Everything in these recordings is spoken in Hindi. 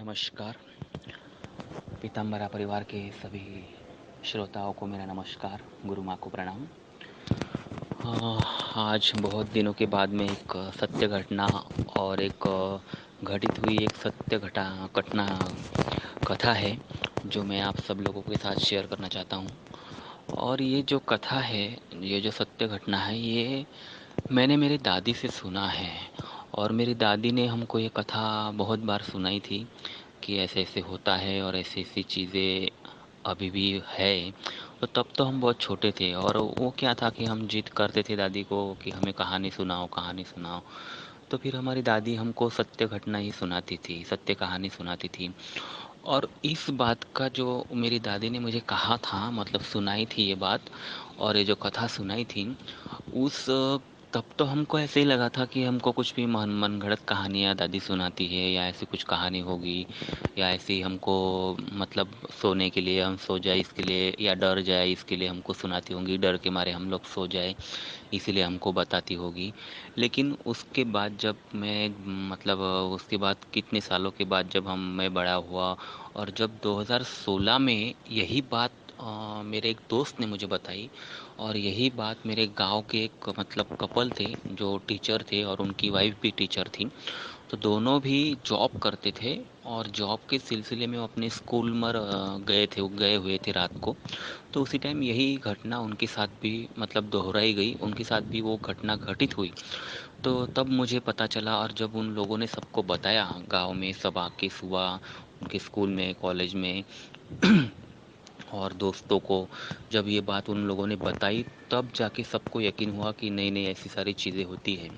नमस्कार। पीताम्बरा परिवार के सभी श्रोताओं को मेरा नमस्कार, गुरु माँ को प्रणाम। आज बहुत दिनों के बाद में एक सत्य घटना और एक घटित हुई एक सत्य घटना कथा है जो मैं आप सब लोगों के साथ शेयर करना चाहता हूँ। और ये जो कथा है, ये जो सत्य घटना है, ये मैंने मेरी दादी से सुना है। और मेरी दादी ने हमको ये कथा बहुत बार सुनाई थी कि ऐसे ऐसे होता है और ऐसी ऐसी चीज़ें अभी भी है। तो तब तो हम बहुत छोटे थे और वो क्या था कि हम जिद करते थे दादी को कि हमें कहानी सुनाओ, कहानी सुनाओ। तो फिर हमारी दादी हमको सत्य घटना ही सुनाती थी, सत्य कहानी सुनाती थी। और इस बात का जो मेरी दादी ने मुझे कहा था, मतलब सुनाई थी ये बात, और ये जो कथा सुनाई थी, उस तब तो हमको ऐसे ही लगा था कि हमको कुछ भी मनगढ़ंत कहानियाँ दादी सुनाती है, या ऐसी कुछ कहानी होगी, या ऐसी हमको मतलब सोने के लिए, हम सो जाए इसके लिए, या डर जाए इसके लिए हमको सुनाती होंगी, डर के मारे हम लोग सो जाए इसीलिए हमको बताती होगी। लेकिन उसके बाद जब मैं मतलब उसके बाद कितने सालों के बाद जब मैं बड़ा हुआ, और जब 2016 में यही बात मेरे एक दोस्त ने मुझे बताई, और यही बात मेरे गांव के एक मतलब कपल थे जो टीचर थे, और उनकी वाइफ भी टीचर थी। तो दोनों भी जॉब करते थे, और जॉब के सिलसिले में वो अपने स्कूल में गए हुए थे रात को। तो उसी टाइम यही घटना उनके साथ भी मतलब दोहराई गई, उनके साथ भी वो घटना घटित हुई। तो तब मुझे पता चला, और जब उन लोगों ने सबको बताया गांव में, सब आके सुबह उनके स्कूल में, कॉलेज में और दोस्तों को जब ये बात उन लोगों ने बताई, तब जाके सबको यकीन हुआ कि नहीं नहीं, ऐसी सारी चीज़ें होती हैं।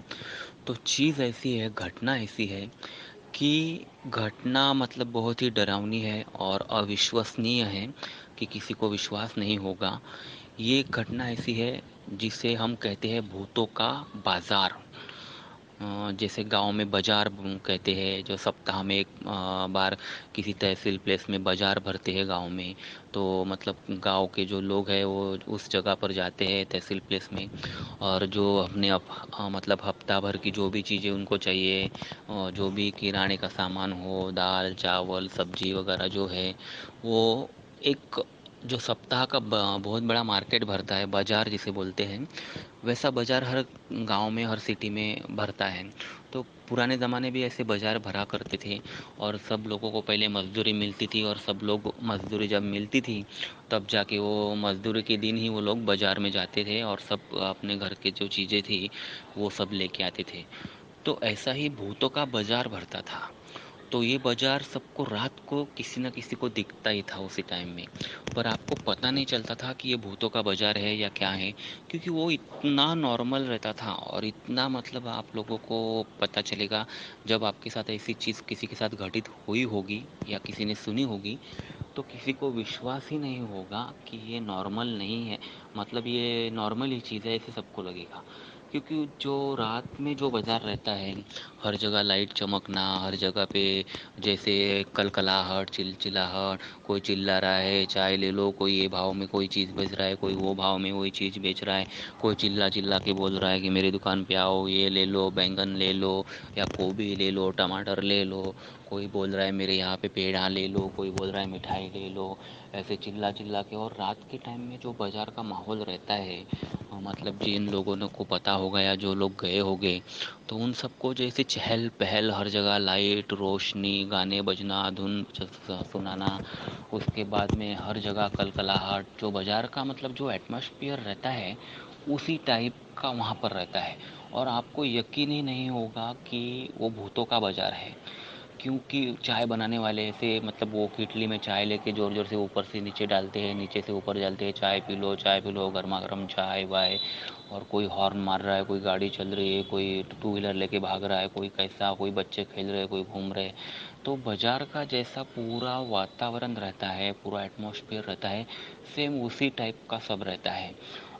तो चीज़ ऐसी है, घटना ऐसी है कि घटना मतलब बहुत ही डरावनी है और अविश्वसनीय है कि किसी को विश्वास नहीं होगा। ये घटना ऐसी है जिसे हम कहते हैं भूतों का बाज़ार। जैसे गांव में बाज़ार कहते हैं, जो सप्ताह में एक बार किसी तहसील प्लेस में बाज़ार भरते हैं गांव में। तो मतलब गांव के जो लोग हैं वो उस जगह पर जाते हैं तहसील प्लेस में, और जो अपने मतलब हफ्ता भर की जो भी चीज़ें उनको चाहिए, जो भी किराने का सामान हो, दाल चावल सब्जी वगैरह जो है, वो एक जो सप्ताह का बहुत बड़ा मार्केट भरता है, बाज़ार जिसे बोलते हैं, वैसा बाज़ार हर गांव में, हर सिटी में भरता है। तो पुराने ज़माने भी ऐसे बाज़ार भरा करते थे, और सब लोगों को पहले मज़दूरी मिलती थी, और सब लोग मज़दूरी जब मिलती थी तब जाके वो मज़दूरी के दिन ही वो लोग बाज़ार में जाते थे, और सब अपने घर के जो चीज़ें थी वो सब लेके आते थे। तो ऐसा ही भूतों का बाज़ार भरता था। तो ये बाज़ार सबको रात को किसी न किसी को दिखता ही था उसी टाइम में, पर आपको पता नहीं चलता था कि ये भूतों का बाज़ार है या क्या है, क्योंकि वो इतना नॉर्मल रहता था, और इतना मतलब आप लोगों को पता चलेगा जब आपके साथ ऐसी चीज़ किसी के साथ घटित हुई होगी या किसी ने सुनी होगी, तो किसी को विश्वास ही नहीं होगा कि ये नॉर्मल नहीं है, मतलब ये नॉर्मल ही चीज़ है, ऐसे सबको लगेगा। क्योंकि जो रात में जो बाज़ार रहता है, हर जगह लाइट चमकना, हर जगह पे जैसे कलकलाहट, चिलचिलाहट, कोई चिल्ला रहा है चाय ले लो, कोई ये भाव में कोई चीज़ बेच रहा है, कोई वो भाव में वही चीज़ बेच रहा है, कोई चिल्ला चिल्ला के बोल रहा है कि मेरी दुकान पे आओ, ये ले लो, बैंगन ले लो, या गोभी ले लो, टमाटर ले लो, कोई बोल रहा है मेरे यहाँ पे पेड़ा ले लो, कोई बोल रहा है मिठाई ले लो, ऐसे चिल्ला चिल्ला के। और रात के टाइम में जो बाज़ार का माहौल रहता है, मतलब जिन लोगों को पता होगा या जो लोग गए होंगे, तो उन सबको जैसे चहल पहल, हर जगह लाइट रोशनी, गाने बजना, धुन सुनाना, उसके बाद में हर जगह कलकलाहट, जो बाज़ार का मतलब जो एटमॉस्फेयर रहता है उसी टाइप का वहाँ पर रहता है। और आपको यकीन ही नहीं होगा कि वो भूतों का बाज़ार है, क्योंकि चाय बनाने वाले ऐसे मतलब वो किटली में चाय लेके ज़ोर ज़ोर से ऊपर से नीचे डालते हैं, नीचे से ऊपर डालते हैं, चाय पी लो, चाय पी लो, गर्मा गर्म चाय वाय। और कोई हॉर्न मार रहा है, कोई गाड़ी चल रही है, कोई टू व्हीलर लेके भाग रहा है, कोई कैसा, कोई बच्चे खेल रहे हैं, कोई घूम रहे हैं। तो बाज़ार का जैसा पूरा वातावरण रहता है, पूरा एटमॉस्फेयर रहता है, सेम उसी टाइप का सब रहता है।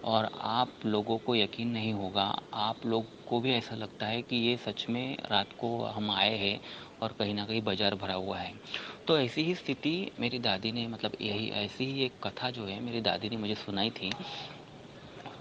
और आप लोगों को यकीन नहीं होगा, आप लोग को भी ऐसा लगता है कि ये सच में रात को हम आए हैं और कहीं ना कहीं बाज़ार भरा हुआ है। तो ऐसी ही स्थिति मेरी दादी ने, मतलब यही ऐसी ही एक कथा जो है मेरी दादी ने मुझे सुनाई थी।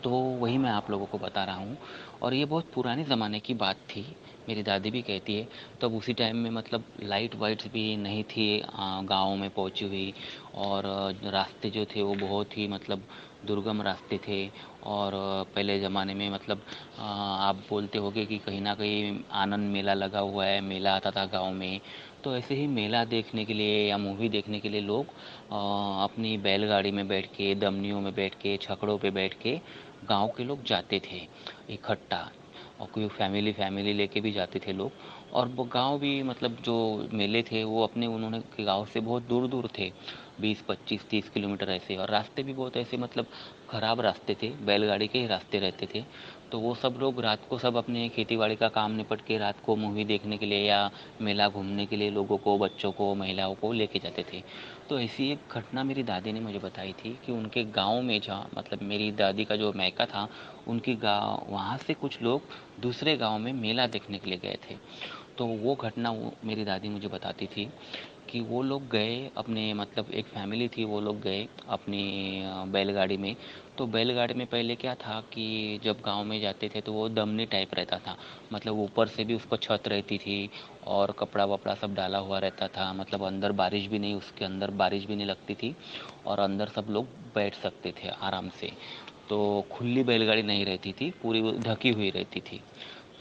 तो वही मैं आप लोगों को बता रहा हूँ। और ये बहुत पुराने ज़माने की बात थी, मेरी दादी भी कहती है। तब उसी टाइम में मतलब लाइट वाइट्स भी नहीं थी गाँव में पहुँची हुई, और रास्ते जो थे वो बहुत ही मतलब दुर्गम रास्ते थे। और पहले ज़माने में मतलब आप बोलते होगे कि कहीं ना कहीं आनंद मेला लगा हुआ है, मेला आता था गांव में। तो ऐसे ही मेला देखने के लिए या मूवी देखने के लिए लोग अपनी बैलगाड़ी में बैठ के, दमनियों में बैठ के, छकड़ों पे बैठ के गांव के लोग जाते थे इकट्ठा। और कोई फैमिली फैमिली लेके भी जाते थे लोग। और वो गांव भी मतलब जो मेले थे वो अपने उन्होंने के गांव से बहुत दूर दूर थे, 20 25 30 किलोमीटर ऐसे। और रास्ते भी बहुत ऐसे मतलब ख़राब रास्ते थे, बैलगाड़ी के ही रास्ते रहते थे। तो वो सब लोग रात को सब अपने खेती बाड़ी का काम निपट के रात को मूवी देखने के लिए या मेला घूमने के लिए लोगों को, बच्चों को, महिलाओं को लेके जाते थे। तो ऐसी एक घटना मेरी दादी ने मुझे बताई थी कि उनके गांव में, जहाँ मतलब मेरी दादी का जो मैका था, उनकी गाँव वहाँ से कुछ लोग दूसरे गांव में मेला देखने के लिए गए थे। तो वो घटना वो मेरी दादी मुझे बताती थी कि वो लोग गए अपने मतलब एक फैमिली थी, वो लोग गए अपनी बैलगाड़ी में। तो बैलगाड़ी में पहले क्या था कि जब गांव में जाते थे तो वो दमनी टाइप रहता था, मतलब ऊपर से भी उसको छत रहती थी और कपड़ा वपड़ा सब डाला हुआ रहता था, मतलब अंदर बारिश भी नहीं, उसके अंदर बारिश भी नहीं लगती थी, और अंदर सब लोग बैठ सकते थे आराम से। तो खुली बैलगाड़ी नहीं रहती थी, पूरी ढकी हुई रहती थी।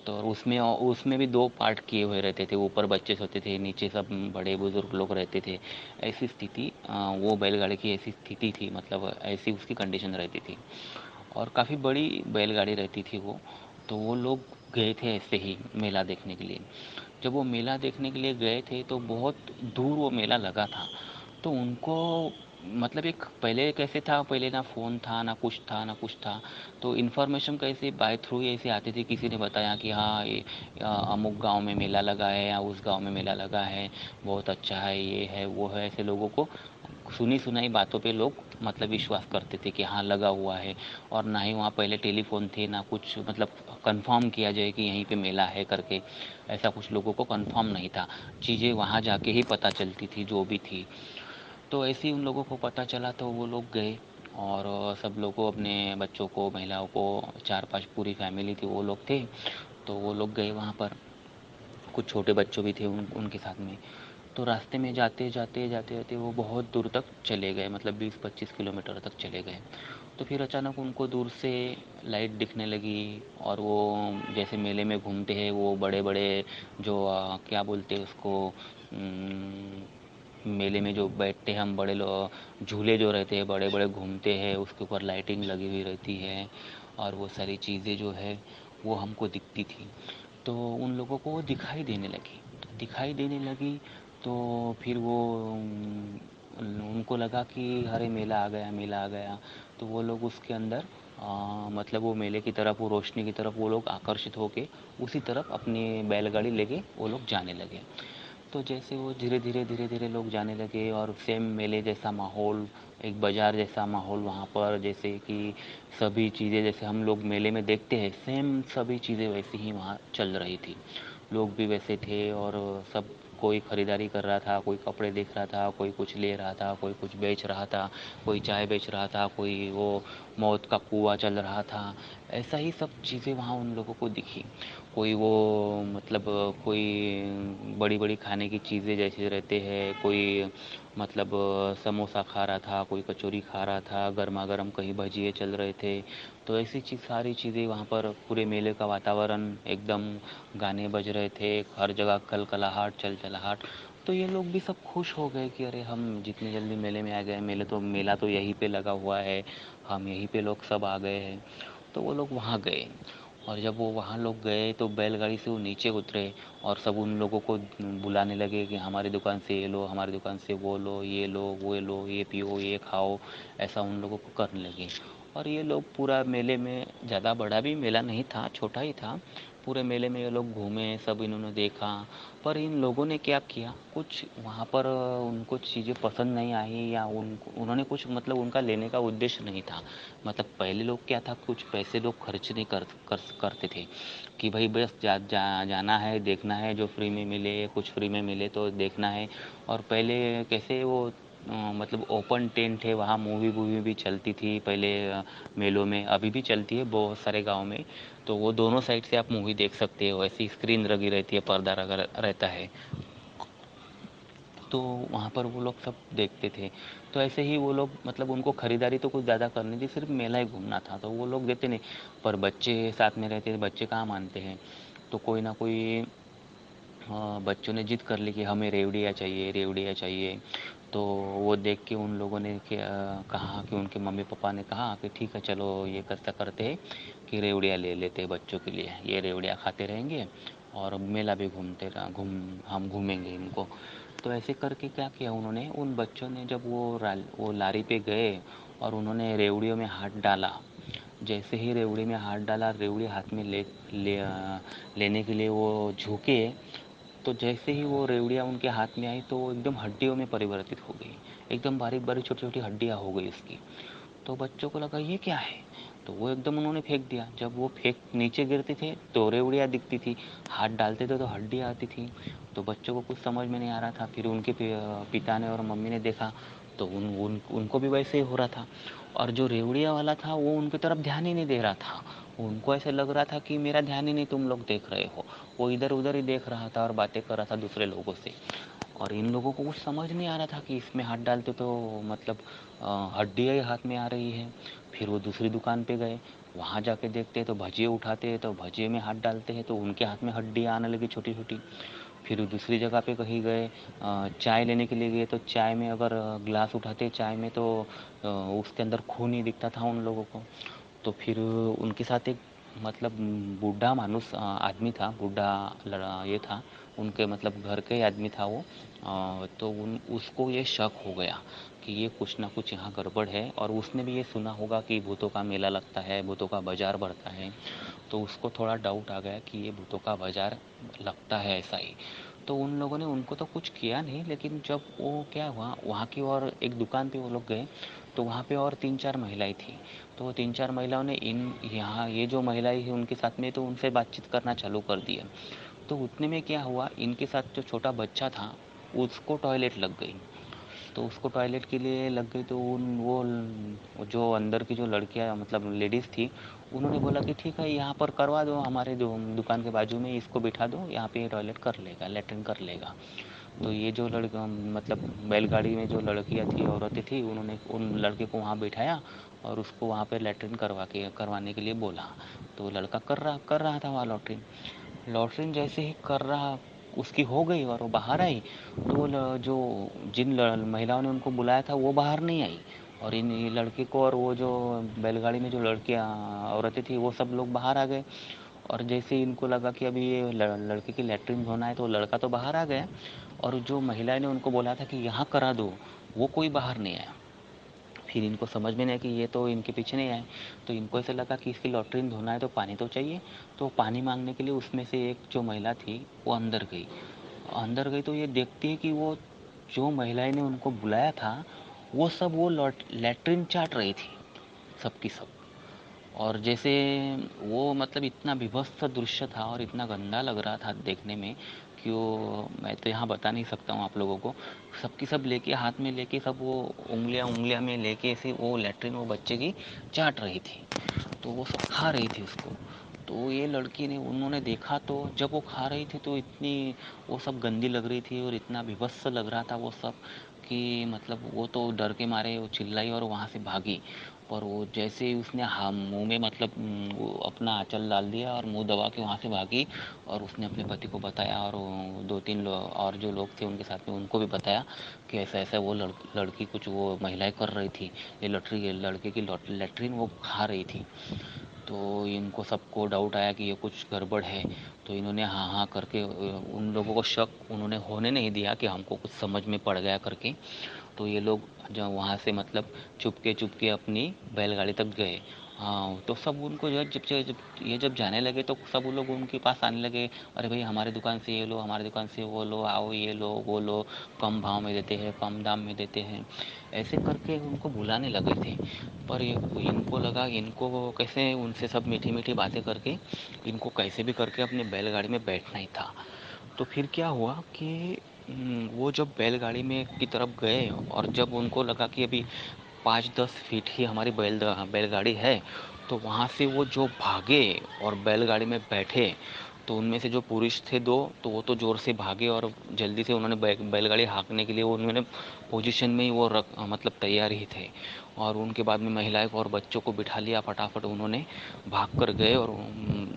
तो उसमें उसमें भी दो पार्ट किए हुए रहते थे, ऊपर बच्चे सोते थे, नीचे सब बड़े बुजुर्ग लोग रहते थे। ऐसी स्थिति वो बैलगाड़ी की ऐसी स्थिति थी, मतलब ऐसी उसकी कंडीशन रहती थी। और काफ़ी बड़ी बैलगाड़ी रहती थी वो। तो वो लोग गए थे ऐसे ही मेला देखने के लिए। जब वो मेला देखने के लिए गए थे तो बहुत दूर वो मेला लगा था। तो उनको मतलब एक पहले कैसे था, पहले ना फ़ोन था ना कुछ था ना कुछ था। तो इन्फॉर्मेशन कैसे बाय थ्रू ऐसे आती थी, किसी ने बताया कि हाँ ये अमुक गांव में मेला लगा है या उस गांव में मेला लगा है, बहुत अच्छा है, ये है वो है, ऐसे लोगों को सुनी सुनाई बातों पे लोग मतलब विश्वास करते थे कि हाँ लगा हुआ है। और ना ही वहाँ पहले टेलीफोन थे ना कुछ, मतलब कंफर्म किया जाए कि यहीं पे मेला है करके, ऐसा कुछ लोगों को कंफर्म नहीं था। चीज़ें वहाँ जाके ही पता चलती थी जो भी थी। तो ऐसे ही उन लोगों को पता चला तो वो लोग गए। और सब लोगों अपने बच्चों को, महिलाओं को, 4 5 पूरी फैमिली थी, वो लोग थे। तो वो लोग गए वहाँ पर, कुछ छोटे बच्चों भी थे उनके साथ में। तो रास्ते में जाते जाते जाते जाते वो बहुत दूर तक चले गए, मतलब 20 25 किलोमीटर तक चले गए। तो फिर अचानक उनको दूर से लाइट दिखने लगी। और वो जैसे मेले में घूमते हैं वो बड़े बड़े जो क्या बोलते हैं उसको, मेले में जो बैठते हैं हम, बड़े लोग झूले जो रहते हैं बड़े बड़े घूमते हैं, उसके ऊपर लाइटिंग लगी हुई रहती है। और वो सारी चीज़ें जो है वो हमको दिखती थी। तो उन लोगों को वो दिखाई देने लगी। तो फिर वो उनको लगा कि अरे मेला आ गया, मेला आ गया। तो वो लोग उसके अंदर मतलब वो मेले की तरफ, वो रोशनी की तरफ वो लोग आकर्षित होके उसी तरफ अपनी बैलगाड़ी लेके वो लोग जाने लगे। तो जैसे वो धीरे धीरे धीरे धीरे लोग जाने लगे, और सेम मेले जैसा माहौल, एक बाज़ार जैसा माहौल वहाँ पर, जैसे कि सभी चीज़ें जैसे हम लोग मेले में देखते हैं, सेम सभी चीज़ें वैसी ही वहाँ चल रही थी। लोग भी वैसे थे, और सब कोई ख़रीदारी कर रहा था, कोई कपड़े देख रहा था, कोई कुछ ले रहा था, कोई कुछ बेच रहा था, कोई चाय बेच रहा था, कोई वो मौत का कुआं चल रहा था। ऐसा ही सब चीज़ें वहाँ उन लोगों को दिखी। कोई वो मतलब कोई बड़ी बड़ी खाने की चीज़ें जैसे रहते हैं, कोई मतलब समोसा खा रहा था, कोई कचौरी खा रहा था, गर्मा गर्म कहीं भजिए चल रहे थे। तो ऐसी चीज़, सारी चीज़ें वहाँ पर, पूरे मेले का वातावरण एकदम, गाने बज रहे थे हर जगह, कलकलाहट, चलचलाहट। तो ये लोग भी सब खुश हो गए कि अरे हम जितनी जल्दी मेले में आ गए, मेला तो यहीं पे लगा हुआ है, हम यहीं पे लोग सब आ गए हैं। तो वो लोग वहाँ गए। और जब वो वहाँ लोग गए तो बैलगाड़ी से वो नीचे उतरे, और सब उन लोगों को बुलाने लगे कि हमारी दुकान से ये लो, हमारी दुकान से वो लो, ये लो वो लो, ये पियो ये खाओ, ऐसा उन लोगों को करने लगे। और ये लोग पूरा मेले में, ज़्यादा बड़ा भी मेला नहीं था, छोटा ही था। पूरे मेले में ये लोग घूमे, सब इन्होंने देखा। पर इन लोगों ने क्या किया, कुछ वहाँ पर उनको चीज़ें पसंद नहीं आई, या उन्होंने कुछ मतलब उनका लेने का उद्देश्य नहीं था। मतलब पहले लोग क्या था, कुछ पैसे लोग खर्च नहीं करते थे कि भाई बस जाना है, देखना है, जो फ्री में मिले, कुछ फ्री में मिले तो देखना है। और पहले कैसे वो मतलब ओपन टेंट है, वहाँ मूवी वूवी भी चलती थी पहले मेलों में, अभी भी चलती है बहुत सारे गांव में। तो वो दोनों साइड से आप मूवी देख सकते हो, ऐसी स्क्रीन लगी रहती है, पर्दा लगा रहता है। तो वहाँ पर वो लोग सब देखते थे। तो ऐसे ही वो लोग मतलब उनको खरीदारी तो कुछ ज़्यादा करनी थी, सिर्फ मेला ही घूमना था, तो वो लोग देते नहीं। पर बच्चे साथ में रहते थे, बच्चे कहाँ मानते हैं। तो कोई ना कोई बच्चों ने जिद कर ली कि हमें रेवड़िया चाहिए, रेवड़िया चाहिए। तो वो देख के उन लोगों ने कहा कि उनके मम्मी पापा ने कहा कि ठीक है चलो ये करता करते हैं कि रेवड़िया ले लेते हैं बच्चों के लिए, ये रेवड़िया खाते रहेंगे और मेला भी घूमते हम घूमेंगे इनको। तो ऐसे करके क्या किया उन्होंने, उन बच्चों ने जब वो लारी पे गए और उन्होंने रेवड़ियों में हाथ डाला। जैसे ही रेवड़ी में हाथ डाला, रेवड़ी हाथ में लेने के लिए वो झुके। तो जैसे ही वो रेवड़ियाँ उनके हाथ में आई तो वो एकदम हड्डियों में परिवर्तित हो गई, एकदम बारीक बारीक छोटी छोटी हड्डियाँ हो गई उसकी। तो बच्चों को लगा ये क्या है, तो वो एकदम उन्होंने फेंक दिया। जब वो फेंक नीचे गिरते थे तो रेवड़ियाँ दिखती थी, हाथ डालते थे तो हड्डियाँ आती थी। तो बच्चों को कुछ समझ में नहीं आ रहा था। फिर उनके पिता ने और मम्मी ने देखा तो उनको भी वैसे ही हो रहा था। और जो रेवड़िया वाला था वो उनकी तरफ ध्यान ही नहीं दे रहा था। उनको ऐसे लग रहा था कि मेरा ध्यान ही नहीं तुम लोग देख रहे हो। वो इधर उधर ही देख रहा था और बातें कर रहा था दूसरे लोगों से। और इन लोगों को कुछ समझ नहीं आ रहा था कि इसमें हाथ डालते तो मतलब हड्डियाँ ही हाथ में आ रही है। फिर वो दूसरी दुकान पे गए, वहाँ जाके देखते तो भजिए उठाते हैं, तो भजिए में हाथ डालते हैं तो उनके हाथ में हड्डियाँ आने लगी छोटी छोटी। फिर दूसरी जगह पे कहीं गए, चाय लेने के लिए गए तो चाय में अगर ग्लास उठाते चाय में तो उसके अंदर खून ही दिखता था उन लोगों को। तो फिर उनके साथ एक मतलब बूढ़ा मानुस आदमी था, बूढ़ा लड़ा ये था, उनके मतलब घर का ही आदमी था वो। तो उन उसको ये शक हो गया कि ये कुछ ना कुछ यहाँ गड़बड़ है। और उसने भी ये सुना होगा कि भूतों का मेला लगता है, भूतों का बाजार बढ़ता है। तो उसको थोड़ा डाउट आ गया कि ये भूतों का बाजार लगता है ऐसा ही। तो उन लोगों ने उनको तो कुछ किया नहीं, लेकिन जब वो क्या हुआ वहाँ की और एक दुकान पे वो लोग गए तो वहाँ पे और तीन चार महिलाएं थी। तो वो तीन चार महिलाओं ने इन यहाँ ये जो महिलाएं हैं उनके साथ में तो उनसे बातचीत करना चालू कर दिया। तो उतने में क्या हुआ, इनके साथ जो छोटा बच्चा था उसको टॉयलेट लग गई। तो उसको टॉयलेट के लिए लग गई तो उन वो जो अंदर की जो लड़कियां मतलब लेडीज़ थी, उन्होंने बोला कि ठीक है यहाँ पर करवा दो, हमारे जो दुकान के बाजू में इसको बिठा दो, यहाँ पे टॉयलेट कर लेगा, लेटरिन कर लेगा। तो ये जो लड़का मतलब बैलगाड़ी में जो लड़कियाँ थी, औरतें थी, उन्होंने उन लड़के को वहाँ बिठाया और उसको वहाँ पे लेटरिन करवाने के लिए बोला। तो लड़का कर रहा था वहाँ लॉटरिन। लॉटरिन जैसे ही कर रहा उसकी हो गई और वो बाहर आई। तो वो जो महिलाओं ने उनको बुलाया था वो बाहर नहीं आई। और इन लड़के को और वो जो बैलगाड़ी में जो लड़कियां औरतें थी वो सब लोग बाहर आ गए। और जैसे ही इनको लगा कि अभी ये लड़के की लेटरिन होना है तो लड़का तो बाहर आ गया। और जो महिला ने उनको बोला था कि यहाँ करा दो, वो कोई बाहर नहीं आया। फिर इनको समझ में नहीं आया कि ये तो इनके पीछे नहीं आए। तो इनको ऐसा लगा कि इसकी लॉटरी धोना है तो पानी तो चाहिए। तो पानी मांगने के लिए उसमें से एक जो महिला थी वो अंदर गई। अंदर गई तो ये देखती है कि वो जो महिलाएं ने उनको बुलाया था वो सब वो लैट्रिन चाट रही थी, सबकी सब। और जैसे वो मतलब इतना विभत्स दृश्य था और इतना गंदा लग रहा था देखने में कि वो मैं तो यहाँ बता नहीं सकता हूँ आप लोगों को। सबकी सब लेके हाथ में लेके सब वो उंगलियां उंगलियां में लेके ऐसे वो लेटरिन वो बच्चे की चाट रही थी। तो वो सब खा रही थी उसको। तो ये लड़की ने उन्होंने देखा तो जब वो खा रही थी तो इतनी वो सब गंदी लग रही थी और इतना विभत्स लग रहा था वो सब कि मतलब वो तो डर के मारे वो चिल्लाई और वहाँ से भागी। पर वो जैसे ही उसने हाँ मुंह में मतलब वो अपना आंचल डाल दिया और मुंह दबा के वहाँ से भागी। और उसने अपने पति को बताया और दो तीन और जो लोग थे उनके साथ में उनको भी बताया कि ऐसा ऐसा वो लड़की कुछ वो महिलाएं कर रही थी, ये लड़के की लेटरिन वो खा रही थी। तो इनको सबको डाउट आया कि ये कुछ गड़बड़ है। तो इन्होंने हाँ हाँ करके उन लोगों को शक उन्होंने होने नहीं दिया कि हमको कुछ समझ में पड़ गया करके। तो ये लोग जब वहाँ से मतलब चुपके अपनी बैलगाड़ी तक गए। हाँ तो सब उनको जब ये जब जाने लगे तो सब वो लोग उनके पास आने लगे। अरे भाई हमारे दुकान से ये लो, हमारे दुकान से वो लो, आओ ये लो वो लो, कम भाव में देते हैं, कम दाम में देते हैं। ऐसे करके उनको बुलाने लगे थे। पर इनको लगा इनको कैसे उनसे सब मीठी मीठी बातें करके इनको कैसे भी करके अपनी बैलगाड़ी में बैठना ही था। तो फिर क्या हुआ कि वो जब बैलगाड़ी में की तरफ गए और जब उनको लगा कि अभी 5-10 फीट ही हमारी बैलगाड़ी है, तो वहाँ से वो जो भागे और बैलगाड़ी में बैठे, तो उनमें से जो पुरुष थे 2, तो वो तो ज़ोर से भागे और जल्दी से उन्होंने बैलगाड़ी हाँकने के लिए वो उन्होंने पोजीशन में ही वो मतलब तैयार ही थे। और उनके बाद में महिलाएं को और बच्चों को बिठा लिया, फटाफट उन्होंने भाग कर गए और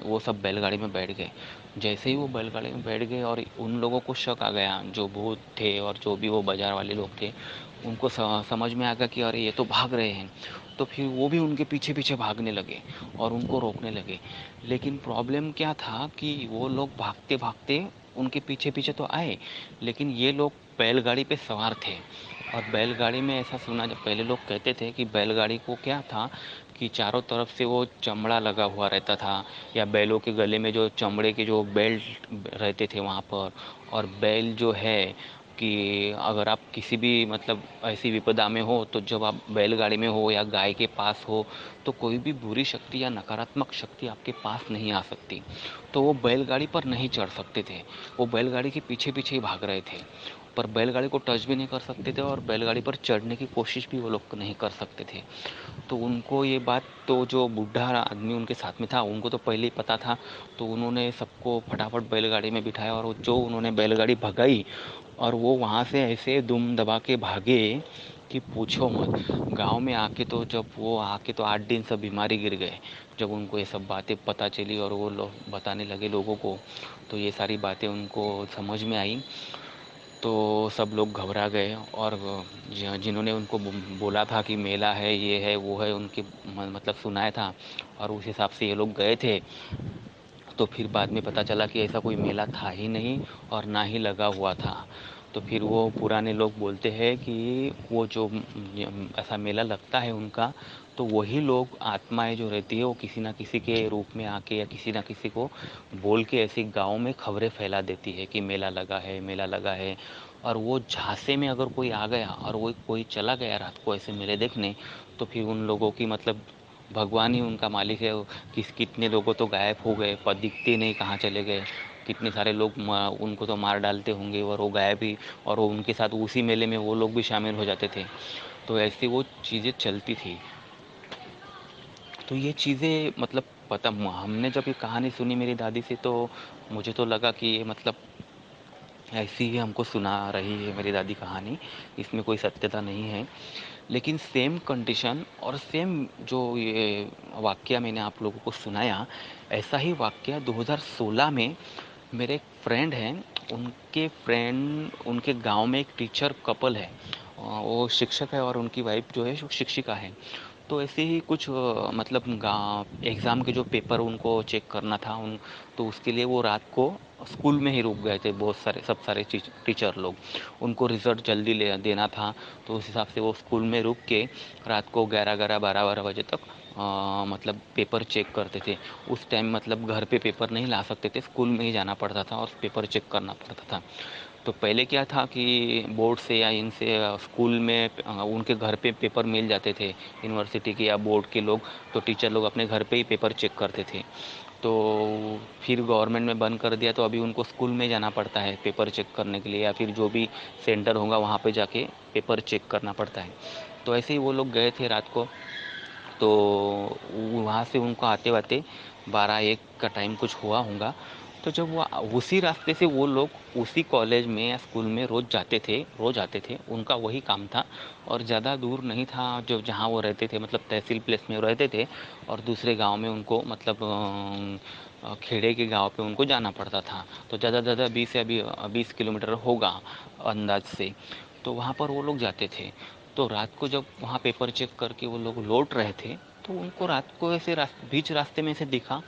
वो सब बैलगाड़ी में बैठ गए। जैसे ही वो बैलगाड़ी में बैठ गए और उन लोगों को शक आ गया, जो भूत थे और जो भी वो बाजार वाले लोग थे, उनको समझ में आ गया कि अरे ये तो भाग रहे हैं। तो फिर वो भी उनके पीछे पीछे भागने लगे और उनको रोकने लगे। लेकिन प्रॉब्लम क्या था कि वो लोग भागते भागते उनके पीछे पीछे तो आए, लेकिन ये लोग बैलगाड़ी पे सवार थे। और बैलगाड़ी में ऐसा सुना, जब पहले लोग कहते थे कि बैलगाड़ी को क्या था कि चारों तरफ से वो चमड़ा लगा हुआ रहता था, या बैलों के गले में जो चमड़े के जो बेल्ट रहते थे वहाँ पर। और बैल जो है कि अगर आप किसी भी मतलब ऐसी विपदा में हो, तो जब आप बैलगाड़ी में हो या गाय के पास हो, तो कोई भी बुरी शक्ति या नकारात्मक शक्ति आपके पास नहीं आ सकती। तो वो बैलगाड़ी पर नहीं चढ़ सकते थे, वो बैलगाड़ी के पीछे पीछे ही भाग रहे थे, पर बैलगाड़ी को टच भी नहीं कर सकते थे और बैलगाड़ी पर चढ़ने की कोशिश भी वो लोग नहीं कर सकते थे। तो उनको ये बात, तो जो बूढ़ा आदमी उनके साथ में था उनको तो पहले ही पता था। तो उन्होंने सबको फटाफट बैलगाड़ी में बिठाया और जो उन्होंने बैलगाड़ी भगाई, और वो वहाँ से ऐसे दुम दबा के भागे कि पूछो मत। गांव में आके तो जब वो आके तो 8 दिन सब बीमारी गिर गए, जब उनको ये सब बातें पता चली और वो लोग बताने लगे लोगों को, तो ये सारी बातें उनको समझ में आई। तो सब लोग घबरा गए और जिन्होंने उनको बोला था कि मेला है, ये है, वो है, उनके मतलब सुनाया था और उस हिसाब से ये लोग गए थे। तो फिर बाद में पता चला कि ऐसा कोई मेला था ही नहीं और ना ही लगा हुआ था। तो फिर वो पुराने लोग बोलते हैं कि वो जो ऐसा मेला लगता है उनका, तो वही लोग, आत्माएं जो रहती है, वो किसी ना किसी के रूप में आके या किसी ना किसी को बोल के ऐसी गांव में खबरें फैला देती है कि मेला लगा है, मेला लगा है। और वो झांसे में अगर कोई आ गया और वो कोई चला गया रात को ऐसे मेले देखने, तो फिर उन लोगों की मतलब भगवान ही उनका मालिक है। कितने लोगों तो गायब हो गए, पर दिखते नहीं, कहाँ चले गए। कितने सारे लोग उनको तो मार डालते होंगे और वो गायब ही, और वो उनके साथ उसी मेले में वो लोग भी शामिल हो जाते थे। तो ऐसी वो चीज़ें चलती थी। तो ये चीज़ें मतलब पता, हमने जब ये कहानी सुनी मेरी दादी से, तो मुझे तो लगा कि ये मतलब ऐसी ही हमको सुना रही है मेरी दादी कहानी, इसमें कोई सत्यता नहीं है। लेकिन सेम कंडीशन और सेम जो ये वाक़या मैंने आप लोगों को सुनाया, ऐसा ही वाक़या 2016 में मेरे एक फ्रेंड हैं, उनके गांव में एक टीचर कपल है। वो शिक्षक है और उनकी वाइफ जो है वो शिक्षिका है। तो ऐसे ही कुछ मतलब एग्ज़ाम के जो पेपर उनको चेक करना था तो उसके लिए वो रात को स्कूल में ही रुक गए थे। बहुत सारे सब सारे टीचर लोग, उनको रिज़ल्ट जल्दी ले देना था, तो उस हिसाब से वो स्कूल में रुक के रात को 11-11, 12-12 बजे तक मतलब पेपर चेक करते थे। उस टाइम मतलब घर पे पेपर नहीं ला सकते थे, स्कूल में ही जाना पड़ता था और पेपर चेक करना पड़ता था। तो पहले क्या था कि बोर्ड से या इनसे स्कूल में उनके घर पे पेपर मिल जाते थे, यूनिवर्सिटी के या बोर्ड के लोग, तो टीचर लोग अपने घर पे ही पेपर चेक करते थे। तो फिर गवर्नमेंट में बंद कर दिया, तो अभी उनको स्कूल में जाना पड़ता है पेपर चेक करने के लिए, या फिर जो भी सेंटर होगा वहाँ पे जाके पेपर चेक करना पड़ता है। तो ऐसे ही वो लोग गए थे रात को। तो वहाँ से उनको आते आते 12-1 का टाइम कुछ हुआ होगा। तो जब वो उसी रास्ते से वो लोग उसी कॉलेज में या स्कूल में रोज़ आते थे, उनका वही काम था। और ज़्यादा दूर नहीं था जो जहाँ वो रहते थे, मतलब तहसील प्लेस में रहते थे, और दूसरे गांव में उनको मतलब खेड़े के गांव पे उनको जाना पड़ता था। तो ज़्यादा ज़्यादा 20 किलोमीटर होगा अंदाज से। तो वहाँ पर वो लोग जाते थे। तो रात को जब वहाँ पेपर चेक करके वो लोग लौट रहे थे, तो उनको रात को ऐसे बीच रास्ते में से दिखा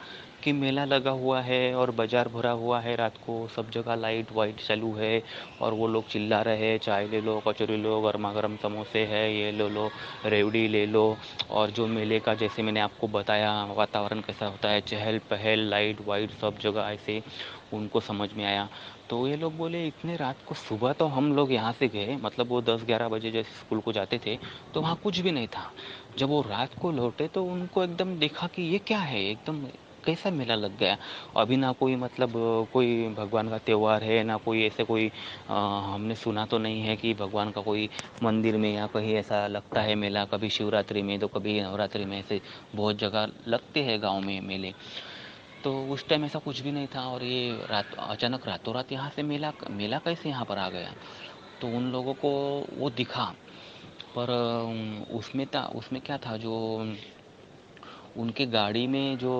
कि मेला लगा हुआ है और बाजार भरा हुआ है। रात को सब जगह लाइट वाइट चालू है और वो लोग चिल्ला रहे हैं, चाय ले लो, कचौरी लो, गर्मा गर्म समोसे है, ये ले लो, रेवड़ी ले लो। और जो मेले का जैसे मैंने आपको बताया वातावरण कैसा होता है, चहल पहल, लाइट वाइट सब जगह ऐसे उनको समझ में आया। तो ये लोग बोले इतने रात को, सुबह तो हम लोग यहाँ से गए, मतलब वो 10-11 बजे जैसे स्कूल को जाते थे, तो वहाँ कुछ भी नहीं था। जब वो रात को लौटे तो उनको एकदम देखा कि ये क्या है, एकदम कैसा मेला लग गया। अभी ना कोई मतलब कोई भगवान का त्यौहार है, ना कोई ऐसे कोई हमने सुना तो नहीं है कि भगवान का कोई मंदिर में या कहीं ऐसा लगता है मेला। कभी शिवरात्रि में तो कभी नवरात्रि में, ऐसे बहुत जगह लगते हैं गाँव में मेले। तो उस टाइम ऐसा कुछ भी नहीं था, और ये रात अचानक रातों रात यहाँ से मेला मेला कैसे यहाँ पर आ गया। तो उन लोगों को वो दिखा, पर उसमें क्या था, जो उनके गाड़ी में जो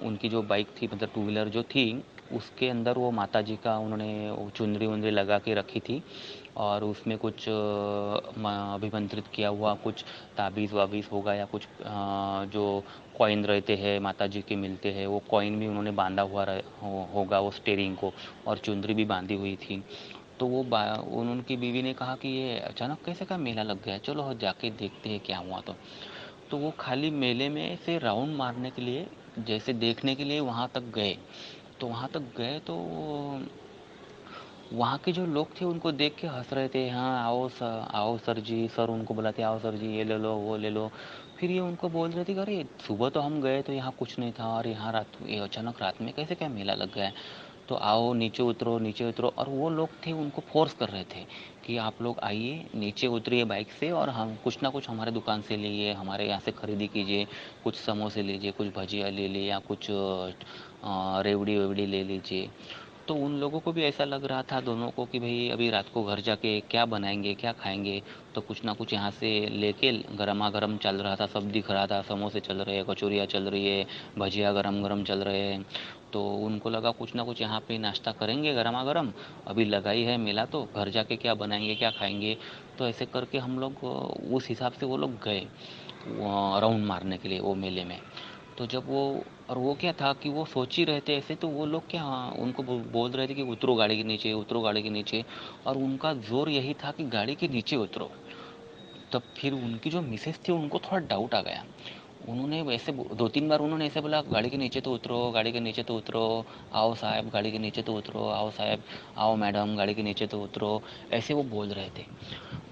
उनकी जो बाइक थी, मतलब टू व्हीलर जो थी, उसके अंदर वो माता जी का उन्होंने वो चुनरी वुनरी लगा के रखी थी, और उसमें कुछ अभिमंत्रित किया हुआ कुछ ताबीज़ वाबीज़ होगा, या कुछ जो कॉइन रहते हैं माता जी के मिलते हैं, वो कॉइन भी उन्होंने बांधा हुआ होगा वो स्टेयरिंग को, और चुनरी भी बांधी हुई थी। तो उनकी बीवी ने कहा कि ये अचानक कैसे का मेला लग गया, चलो जाके देखते हैं क्या हुआ। तो वो खाली मेले में से राउंड मारने के लिए, जैसे देखने के लिए वहाँ तक गए। तो वहाँ तक गए तो वहाँ के जो लोग थे उनको देख के हंस रहे थे। हाँ आओ सर, आओ सर जी, सर उनको बुलाते, आओ सर जी ये ले लो वो ले लो। फिर ये उनको बोल रहे थे कि अरे सुबह तो हम गए तो यहाँ कुछ नहीं था, और यहाँ रात ये अचानक रात में कैसे क्या मेला लग गया है। तो आओ नीचे उतरो नीचे उतरो, और वो लोग थे उनको फोर्स कर रहे थे कि आप लोग आइए नीचे उतरिए बाइक से, और हम कुछ ना कुछ हमारे दुकान से लीजिए, हमारे यहाँ से खरीदी कीजिए, कुछ समोसे लीजिए, कुछ भजिया ले लीजिए, या कुछ रेवड़ी वेवड़ी ले लीजिए। तो उन लोगों को भी ऐसा लग रहा था दोनों को कि भाई अभी रात को घर जाके क्या बनाएंगे क्या खाएंगे। तो कुछ ना कुछ यहाँ से लेके गरमा गरम चल रहा था, सब दिख रहा था, समोसे चल रहे हैं, कचौरियाँ चल रही है, भजिया गरम गरम चल रहे हैं। तो उनको लगा कुछ ना कुछ यहाँ पे नाश्ता करेंगे गरमा गरम, अभी लगा ही है मेला तो घर जाके क्या बनाएंगे क्या खाएंगे। तो ऐसे करके हम लोग उस हिसाब से वो लोग गए राउंड मारने के लिए वो मेले में। तो जब वो, और वो क्या था कि वो सोच ही रहे थे ऐसे, तो वो लोग क्या उनको बोल रहे थे कि उतरो गाड़ी के नीचे, उतरो गाड़ी के नीचे। और उनका जोर यही था कि गाड़ी के नीचे उतरो। तब फिर उनकी जो मिसेस थी उनको थोड़ा डाउट आ गया। उन्होंने वैसे दो तीन बार उन्होंने ऐसे बोला, गाड़ी के नीचे तो उतरो, गाड़ी के नीचे तो उतरो, आओ साहब गाड़ी के नीचे तो उतरो, आओ साहब, आओ मैडम गाड़ी के नीचे तो उतरो, ऐसे वो बोल रहे थे।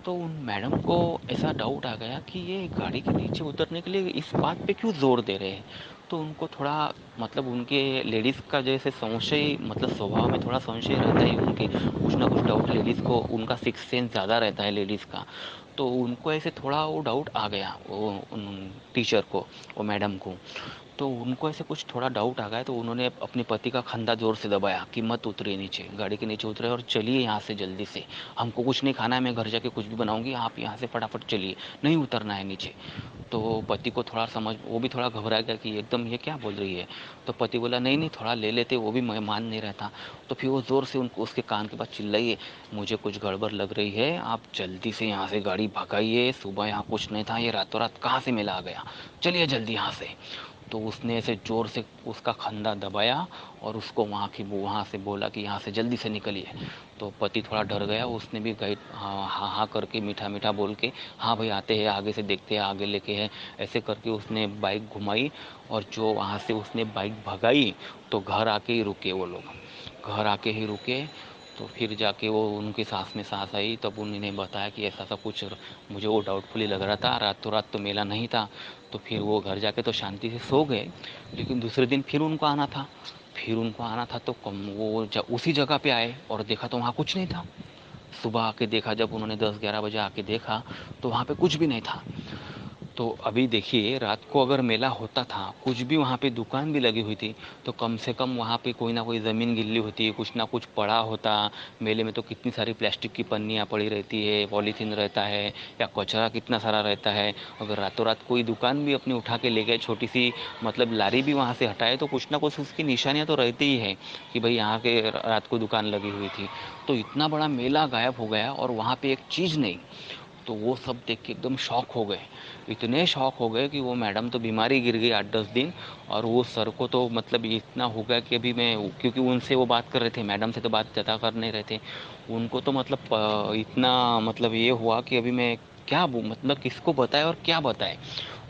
तो उन मैडम को ऐसा डाउट आ गया कि ये गाड़ी के नीचे उतरने के लिए इस बात पे क्यों ज़ोर दे रहे हैं। तो उनको थोड़ा, मतलब उनके लेडीज़ का जैसे संशय, मतलब स्वभाव में थोड़ा संशय रहता है उनके, कुछ ना कुछ डाउट लेडीज़ को, उनका सिक्स सेंस ज़्यादा रहता है लेडीज़ का। तो उनको ऐसे थोड़ा वो डाउट आ गया वो उन टीचर को, वो मैडम को। तो उनको ऐसे कुछ थोड़ा डाउट आ गया, तो उन्होंने अपने पति का कंधा ज़ोर से दबाया कि मत उतरिए नीचे, गाड़ी के नीचे उतरे और चलिए यहाँ से जल्दी से, हमको कुछ नहीं खाना है, मैं घर जाके कुछ भी बनाऊंगी, आप यहाँ से फटाफट चलिए, नहीं उतरना है नीचे। तो पति को थोड़ा समझ, वो भी थोड़ा घबरा गया कि एकदम ये क्या बोल रही है। तो पति बोला नहीं नहीं थोड़ा ले लेते, वो भी मान नहीं रहता। तो फिर वो ज़ोर से उनको उसके कान के पास चिल्लाइए, मुझे कुछ गड़बड़ लग रही है, आप जल्दी से यहाँ से गाड़ी भगाइए, सुबह यहाँ कुछ नहीं था, ये रातों रात कहाँ से मिला आ गया, चलिए जल्दी यहाँ से। तो उसने ऐसे ज़ोर से उसका कंधा दबाया, और उसको वहाँ से बोला कि यहाँ से जल्दी से निकलिए। तो पति थोड़ा डर गया, उसने भी गाइड हाँ हाँ हाँ करके मीठा मीठा बोल के, हाँ भाई आते हैं, आगे से देखते हैं, आगे लेके है, ऐसे करके उसने बाइक घुमाई। और जो वहाँ से उसने बाइक भगाई, तो घर आके ही रुके वो लोग, घर आके ही रुके। तो फिर जाके वो उनकी सांस में सांस आई, तब उन्होंने बताया कि ऐसा सा कुछ, मुझे वो डाउटफुली लग रहा था, रातों रात तो मेला नहीं था। तो फिर वो घर जाके तो शांति से सो गए। लेकिन दूसरे दिन फिर उनको आना था, तो कम वो उसी जगह पे आए और देखा तो वहाँ कुछ नहीं था। सुबह आके देखा, जब उन्होंने 10-11 बजे आके देखा, तो वहाँ पे कुछ भी नहीं था। तो अभी देखिए रात को अगर मेला होता था, कुछ भी वहाँ पे दुकान भी लगी हुई थी, तो कम से कम वहाँ पे कोई ना कोई ज़मीन गिल्ली होती, कुछ ना कुछ पड़ा होता। मेले में तो कितनी सारी प्लास्टिक की पन्नियाँ पड़ी रहती है, पॉलीथीन रहता है, या कचरा कितना सारा रहता है। अगर रातों रात कोई दुकान भी अपनी उठा के ले गए, छोटी सी मतलब लारी भी वहाँ से हटाए, तो कुछ ना कुछ उसकी निशानियाँ तो रहती ही है कि भाई यहाँ के रात को दुकान लगी हुई थी। तो इतना बड़ा मेला गायब हो गया, और वहाँ पे एक चीज़ नहीं। तो वो सब देख के एकदम शॉक हो गए, इतने शॉक हो गए कि वो मैडम तो बीमारी गिर गई 8-10 दिन। और वो सर को तो मतलब इतना हो गया कि अभी मैं, क्योंकि उनसे वो बात कर रहे थे, मैडम से तो बात ज़्यादा कर नहीं रहे थे, उनको तो मतलब इतना मतलब ये हुआ कि अभी मैं क्या मतलब किसको बताए और क्या बताए,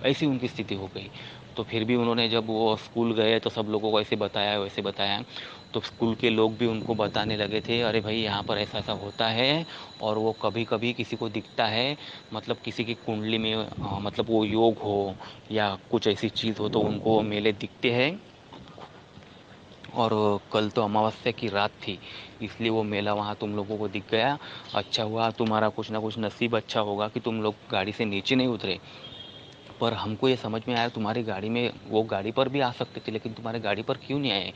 ऐसी उनकी स्थिति हो गई। तो फिर भी उन्होंने जब वो स्कूल गए तो सब लोगों को ऐसे बताया वैसे बताया। तो स्कूल के लोग भी उनको बताने लगे थे, अरे भाई यहाँ पर ऐसा ऐसा होता है, और वो कभी कभी किसी को दिखता है, मतलब किसी की कुंडली में मतलब वो योग हो या कुछ ऐसी चीज़ हो, तो उनको मेले दिखते हैं। और कल तो अमावस्या की रात थी, इसलिए वो मेला वहाँ तुम लोगों को दिख गया। अच्छा हुआ, तुम्हारा कुछ ना कुछ नसीब अच्छा होगा कि तुम लोग गाड़ी से नीचे नहीं उतरे। पर हमको ये समझ में आया, तुम्हारी गाड़ी में वो गाड़ी पर भी आ सकते थे, लेकिन तुम्हारी गाड़ी पर क्यों नहीं आए?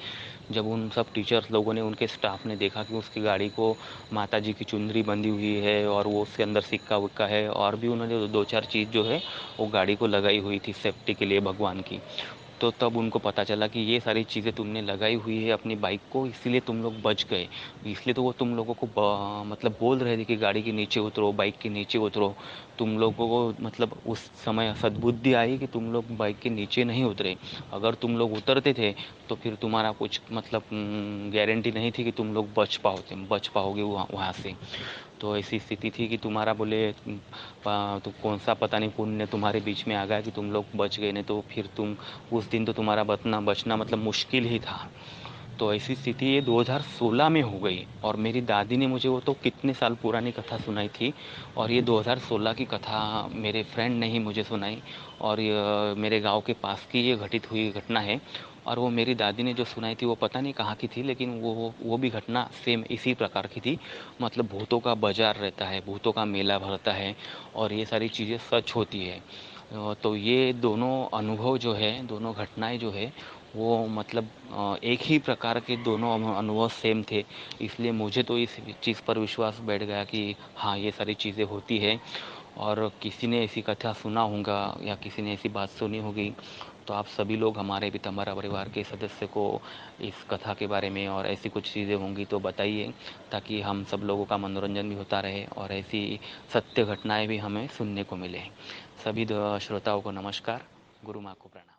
जब उन सब टीचर्स लोगों ने, उनके स्टाफ ने देखा कि उसकी गाड़ी को माता जी की चुंदरी बंधी हुई है और वो उसके अंदर सिक्का विक्का है, और भी उन्होंने दो चार चीज़ जो है वो गाड़ी को लगाई हुई थी सेफ्टी के लिए भगवान की। तो तब उनको पता चला कि ये सारी चीज़ें तुमने लगाई हुई है अपनी बाइक को, इसलिए तुम लोग बच गए। इसलिए तो वो तुम लोगों को मतलब बोल रहे थे कि गाड़ी के नीचे उतरो, बाइक के नीचे उतरो। तुम लोगों को मतलब उस समय सद्बुद्धि आई कि तुम लोग बाइक के नीचे नहीं उतरे। अगर तुम लोग उतरते थे तो फिर तुम्हारा कुछ मतलब गारंटी नहीं थी कि तुम लोग बच पाओगे वहाँ से। तो ऐसी स्थिति थी कि तुम्हारा बोले तो कौन सा पता नहीं पुण्य तुम्हारे बीच में आ गया कि तुम लोग बच गए, नहीं तो फिर तुम उस दिन तो तुम्हारा बचना मतलब मुश्किल ही था। तो ऐसी स्थिति ये 2016 में हो गई, और मेरी दादी ने मुझे वो तो कितने साल पुरानी कथा सुनाई थी, और ये 2016 की कथा मेरे फ्रेंड ने ही मुझे सुनाई। और ये मेरे गांव के पास की ये घटित हुई घटना है। और वो मेरी दादी ने जो सुनाई थी वो पता नहीं कहाँ की थी, लेकिन वो भी घटना सेम इसी प्रकार की थी। मतलब भूतों का बाजार रहता है, भूतों का मेला भरता है, और ये सारी चीज़ें सच होती है। तो ये दोनों अनुभव जो है, दोनों घटनाएं जो है, वो मतलब एक ही प्रकार के दोनों अनुभव सेम थे। इसलिए मुझे तो इस चीज़ पर विश्वास बैठ गया कि हाँ, ये सारी चीज़ें होती है। और किसी ने ऐसी कथा सुना होगा या किसी ने ऐसी बात सुनी होगी, तो आप सभी लोग हमारे भी, हमारा परिवार के सदस्य को इस कथा के बारे में और ऐसी कुछ चीज़ें होंगी तो बताइए, ताकि हम सब लोगों का मनोरंजन भी होता रहे और ऐसी सत्य घटनाएं भी हमें सुनने को मिले। सभी श्रोताओं को नमस्कार। गुरु माँ को प्रणाम।